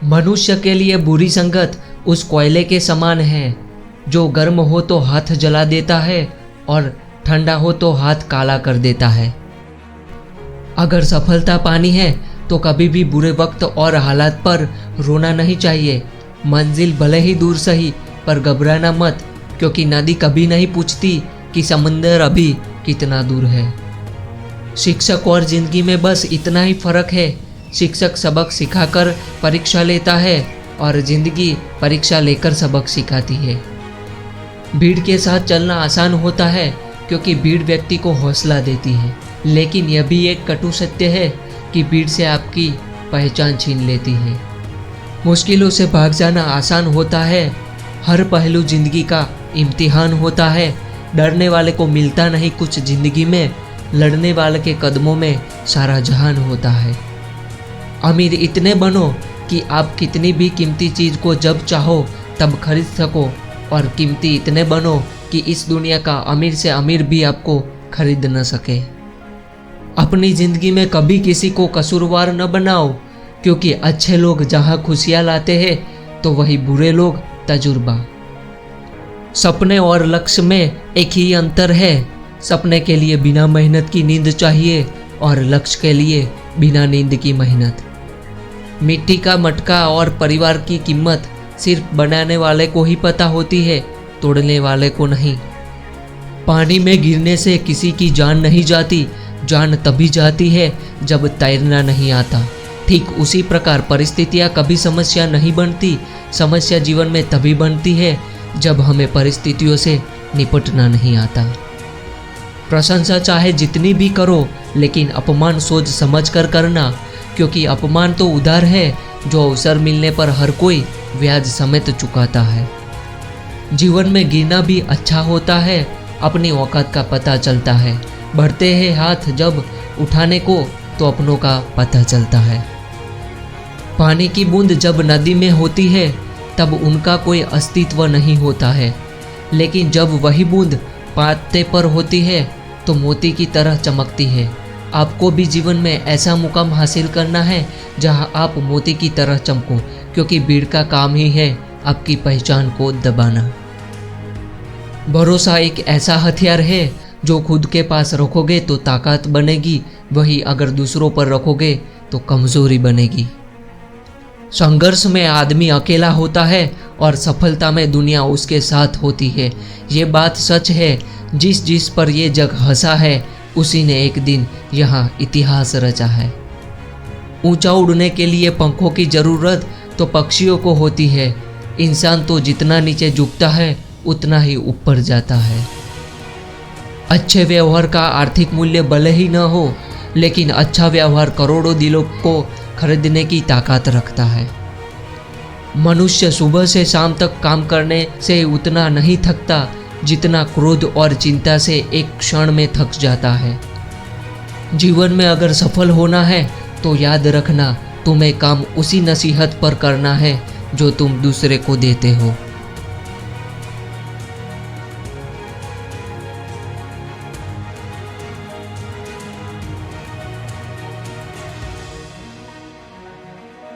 मनुष्य के लिए बुरी संगत उस कोयले के समान है जो गर्म हो तो हाथ जला देता है और ठंडा हो तो हाथ काला कर देता है। अगर सफलता पानी है तो कभी भी बुरे वक्त और हालात पर रोना नहीं चाहिए। मंजिल भले ही दूर सही पर घबराना मत, क्योंकि नदी कभी नहीं पूछती कि समंदर अभी कितना दूर है। शिक्षक और जिंदगी में बस इतना ही फर्क है। शिक्षक सबक सिखाकर परीक्षा लेता है और जिंदगी परीक्षा लेकर सबक सिखाती है। भीड़ के साथ चलना आसान होता है क्योंकि भीड़ व्यक्ति को हौसला देती है, लेकिन यह भी एक कटु सत्य है कि भीड़ से आपकी पहचान छीन लेती है। मुश्किलों से भाग जाना आसान होता है। हर पहलू जिंदगी का इम्तिहान होता है। डरने वाले को मिलता नहीं कुछ जिंदगी में, लड़ने वाले के कदमों में सारा जहान होता है। अमीर इतने बनो कि आप कितनी भी कीमती चीज़ को जब चाहो तब खरीद सको, और कीमती इतने बनो कि इस दुनिया का अमीर से अमीर भी आपको खरीद न सके। अपनी ज़िंदगी में कभी किसी को कसूरवार न बनाओ, क्योंकि अच्छे लोग जहाँ खुशियाँ लाते हैं तो वही बुरे लोग तजुर्बा। सपने और लक्ष्य में एक ही अंतर है। सपने के लिए बिना मेहनत की नींद चाहिए और लक्ष्य के लिए बिना नींद की मेहनत। मिट्टी का मटका और परिवार की कीमत सिर्फ बनाने वाले को ही पता होती है, तोड़ने वाले को नहीं। पानी में गिरने से किसी की जान नहीं जाती, जान तभी जाती है जब तैरना नहीं आता। ठीक उसी प्रकार परिस्थितियाँ कभी समस्या नहीं बनती। समस्या जीवन में तभी बनती है जब हमें परिस्थितियों से निपटना नहीं आता। प्रशंसा चाहे जितनी भी करो, लेकिन अपमान सोच समझ कर करना, क्योंकि अपमान तो उधार है जो अवसर मिलने पर हर कोई ब्याज समेत चुकाता है। जीवन में गिरना भी अच्छा होता है, अपनी औकात का पता चलता है। बढ़ते हैं हाथ जब उठाने को तो अपनों का पता चलता है। पानी की बूंद जब नदी में होती है तब उनका कोई अस्तित्व नहीं होता है, लेकिन जब वही बूंद पाते पर होती है तो मोती की तरह चमकती है। आपको भी जीवन में ऐसा मुकाम हासिल करना है जहां आप मोती की तरह चमको, क्योंकि भीड़ का काम ही है आपकी पहचान को दबाना। भरोसा एक ऐसा हथियार है जो खुद के पास रखोगे तो ताकत बनेगी, वही अगर दूसरों पर रखोगे तो कमजोरी बनेगी। संघर्ष में आदमी अकेला होता है और सफलता में दुनिया उसके साथ होती है। ये बात सच है। जिस पर ये जग हंसा है उसी ने एक दिन यहाँ इतिहास रचा है। ऊंचा उड़ने के लिए पंखों की ज़रूरत तो पक्षियों को होती है। इंसान तो जितना नीचे झुकता है उतना ही ऊपर जाता है। अच्छे व्यवहार का आर्थिक मूल्य भले ही न हो, लेकिन अच्छा व्यवहार करोड़ों दिलों को खरीदने की ताकत रखता है। मनुष्य सुबह से शाम तक काम करने से उतना नहीं थकता जितना क्रोध और चिंता से एक क्षण में थक जाता है। जीवन में अगर सफल होना है तो याद रखना, तुम्हें काम उसी नसीहत पर करना है जो तुम दूसरे को देते हो।